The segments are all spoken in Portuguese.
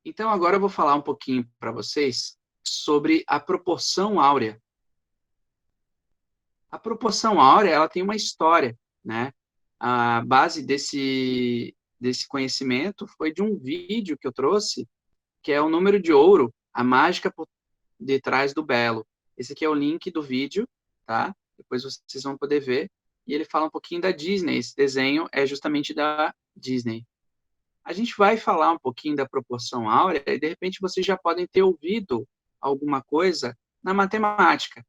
Então, agora eu vou falar um pouquinho para vocês sobre a proporção áurea. A proporção áurea, ela tem uma história, né? A base desse conhecimento foi de um vídeo que eu trouxe, que é o número de ouro, a mágica por detrás do belo. Esse aqui é o link do vídeo, tá? Depois vocês vão poder ver. E ele fala um pouquinho da Disney. Esse desenho é justamente da Disney. A gente vai falar um pouquinho da proporção áurea e, de repente, vocês já podem ter ouvido alguma coisa na matemática.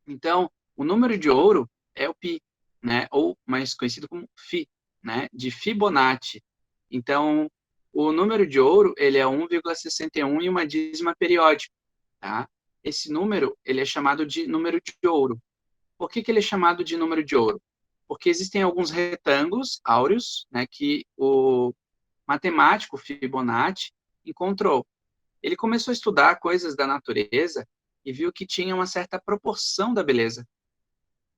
Então, o número de ouro é o π, né? Ou mais conhecido como φ, né? De Fibonacci. Então, o número de ouro, ele é 1,61 e uma dízima periódica, tá? Esse número, ele é chamado de número de ouro. Por que ele é chamado de número de ouro? Porque existem alguns retângulos áureos, né, que o matemático Fibonacci encontrou. Ele começou a estudar coisas da natureza e viu que tinha uma certa proporção da beleza.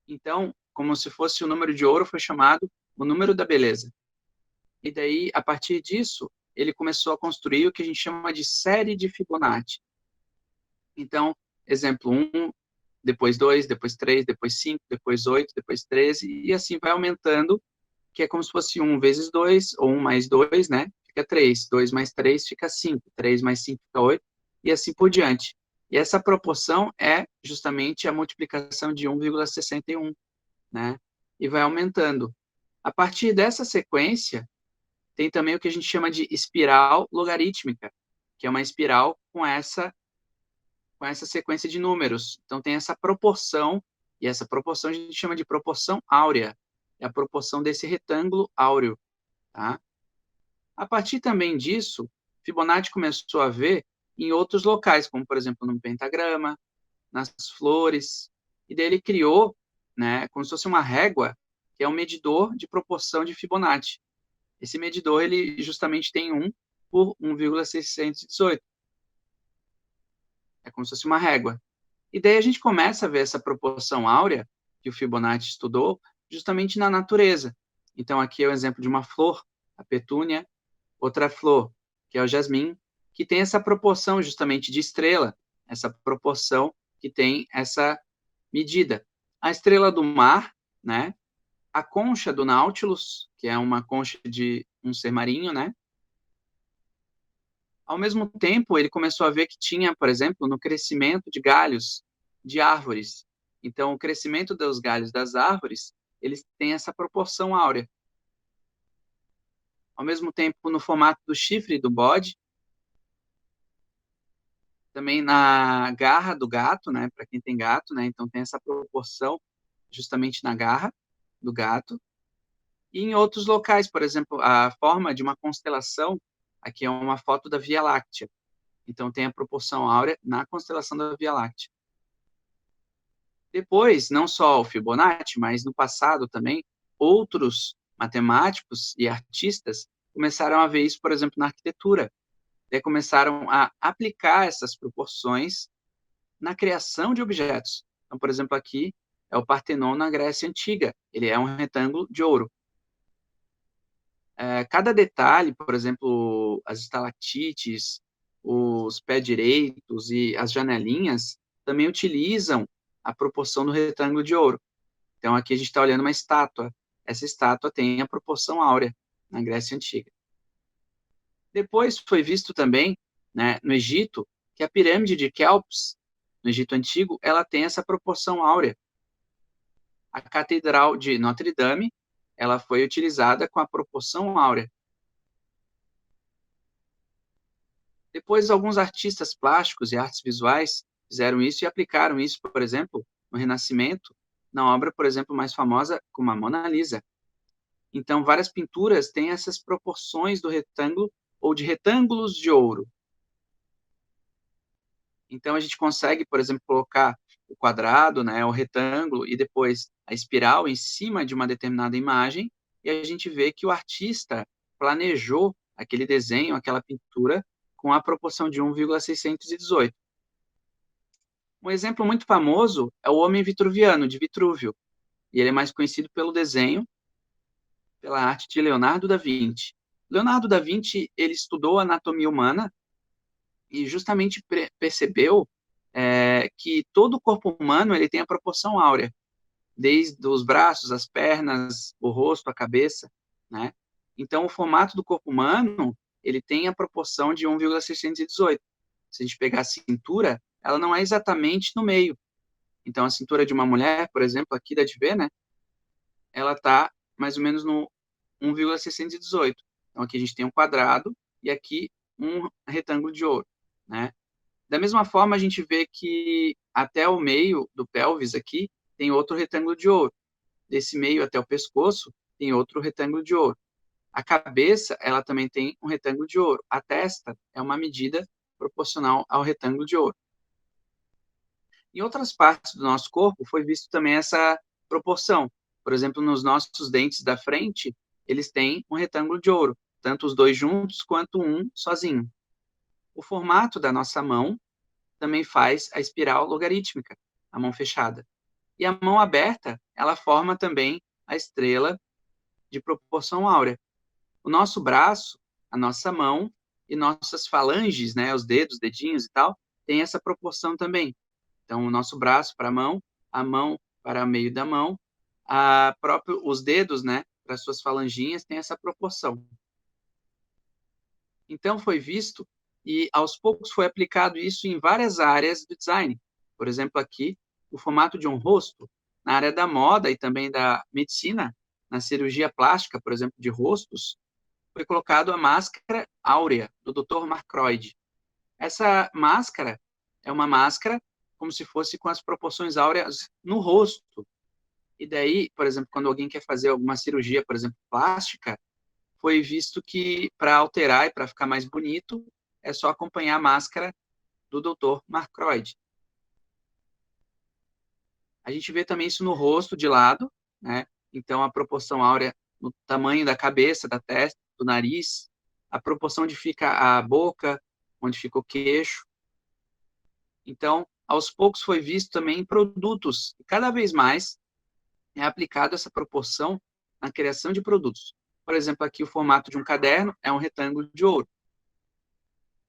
Então, como se fosse o número de ouro, foi chamado o número da beleza. E daí, a partir disso, ele começou a construir o que a gente chama de série de Fibonacci. Então, exemplo 1, depois 2, depois 3, depois 5, depois 8, depois 13, e assim vai aumentando, que é como se fosse 1 vezes 2, ou 1 mais 2, né? Fica 3. 2 mais 3 fica 5. 3 mais 5 fica 8, e assim por diante. E essa proporção é justamente a multiplicação de 1,61, né? E vai aumentando. A partir dessa sequência, tem também o que a gente chama de espiral logarítmica, que é uma espiral com essa sequência de números. Então, tem essa proporção, e essa proporção a gente chama de proporção áurea. É a proporção desse retângulo áureo, tá? A partir também disso, Fibonacci começou a ver em outros locais, como, por exemplo, no pentagrama, nas flores, e daí ele criou, né, como se fosse uma régua, que é um medidor de proporção de Fibonacci. Esse medidor, ele justamente tem 1 por 1,618. É como se fosse uma régua. E daí a gente começa a ver essa proporção áurea que o Fibonacci estudou justamente na natureza. Então, aqui é o exemplo de uma flor, a petúnia, outra flor, que é o jasmim, que tem essa proporção justamente de estrela, essa proporção que tem essa medida. A estrela do mar, né? A concha do Nautilus, que é uma concha de um ser marinho, né? Ao mesmo tempo, ele começou a ver que tinha, por exemplo, no crescimento de galhos de árvores. Então, o crescimento dos galhos das árvores, eles têm essa proporção áurea. Ao mesmo tempo, no formato do chifre do bode, também na garra do gato, né, para quem tem gato, né, então tem essa proporção justamente na garra do gato. E em outros locais, por exemplo, a forma de uma constelação, aqui é uma foto da Via Láctea. Então tem a proporção áurea na constelação da Via Láctea. Depois, não só o Fibonacci, mas no passado também, outros matemáticos e artistas começaram a ver isso, por exemplo, na arquitetura. Daí começaram a aplicar essas proporções na criação de objetos. Então, por exemplo, aqui é o Partenon na Grécia Antiga. Ele é um retângulo de ouro. Cada detalhe, por exemplo, as estalactites, os pés direitos e as janelinhas, também utilizam a proporção do retângulo de ouro. Então, aqui a gente está olhando uma estátua. Essa estátua tem a proporção áurea na Grécia Antiga. Depois foi visto também, né, no Egito, que a pirâmide de Quéops, no Egito Antigo, ela tem essa proporção áurea. A Catedral de Notre Dame, ela foi utilizada com a proporção áurea. Depois, alguns artistas plásticos e artes visuais fizeram isso e aplicaram isso, por exemplo, no Renascimento, na obra, por exemplo, mais famosa, como a Mona Lisa. Então, várias pinturas têm essas proporções do retângulo ou de retângulos de ouro. Então, a gente consegue, por exemplo, colocar o quadrado, né, o retângulo, e depois a espiral em cima de uma determinada imagem, e a gente vê que o artista planejou aquele desenho, aquela pintura, com a proporção de 1,618. Um exemplo muito famoso é o Homem Vitruviano, de Vitrúvio, e ele é mais conhecido pelo desenho, pela arte de Leonardo da Vinci. Leonardo da Vinci, ele estudou a anatomia humana e justamente percebeu que todo o corpo humano ele tem a proporção áurea, desde os braços, as pernas, o rosto, a cabeça, né? Então, o formato do corpo humano, ele tem a proporção de 1,618. Se a gente pegar a cintura, ela não é exatamente no meio. Então, a cintura de uma mulher, por exemplo, aqui dá de ver, né? Ela está mais ou menos no 1,618. Então, aqui a gente tem um quadrado e aqui um retângulo de ouro, né? Da mesma forma, a gente vê que até o meio do pelvis aqui tem outro retângulo de ouro. Desse meio até o pescoço tem outro retângulo de ouro. A cabeça, ela também tem um retângulo de ouro. A testa é uma medida proporcional ao retângulo de ouro. Em outras partes do nosso corpo foi visto também essa proporção. Por exemplo, nos nossos dentes da frente, eles têm um retângulo de ouro, tanto os dois juntos quanto um sozinho. O formato da nossa mão também faz a espiral logarítmica, a mão fechada. E a mão aberta, ela forma também a estrela de proporção áurea. O nosso braço, a nossa mão e nossas falanges, né, os dedos, dedinhos e tal, tem essa proporção também. Então, o nosso braço para a mão para o meio da mão, os dedos, né, para as suas falanginhas, tem essa proporção. Então, foi visto e, aos poucos, foi aplicado isso em várias áreas do design. Por exemplo, aqui, o formato de um rosto, na área da moda e também da medicina, na cirurgia plástica, por exemplo, de rostos, foi colocado a máscara áurea, do Dr. Marcroyd. Essa máscara é uma máscara como se fosse com as proporções áureas no rosto. E daí, por exemplo, quando alguém quer fazer alguma cirurgia, por exemplo, plástica, foi visto que para alterar e para ficar mais bonito, é só acompanhar a máscara do Dr. Marcroyd. A gente vê também isso no rosto de lado, né? Então, a proporção áurea no tamanho da cabeça, da testa, do nariz, a proporção onde fica a boca, onde fica o queixo. Então, aos poucos foi visto também em produtos. E cada vez mais é aplicado essa proporção na criação de produtos. Por exemplo, aqui o formato de um caderno é um retângulo de ouro.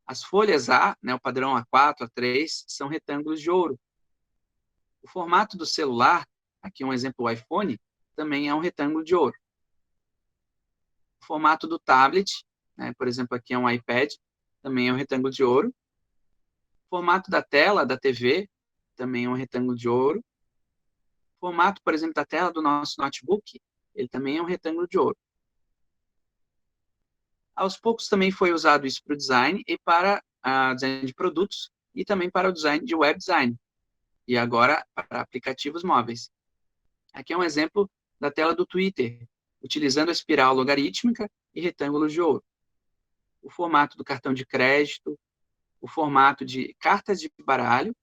As folhas A, né, o padrão A4, A3, são retângulos de ouro. O formato do celular, aqui um exemplo, o iPhone, também é um retângulo de ouro. O formato do tablet, né, por exemplo, aqui é um iPad, também é um retângulo de ouro. O formato da tela da TV, também é um retângulo de ouro. O formato, por exemplo, da tela do nosso notebook, ele também é um retângulo de ouro. Aos poucos também foi usado isso para o design e para design de produtos e também para o design de web design. E agora para aplicativos móveis. Aqui é um exemplo da tela do Twitter, utilizando a espiral logarítmica e retângulos de ouro. O formato do cartão de crédito, o formato de cartas de baralho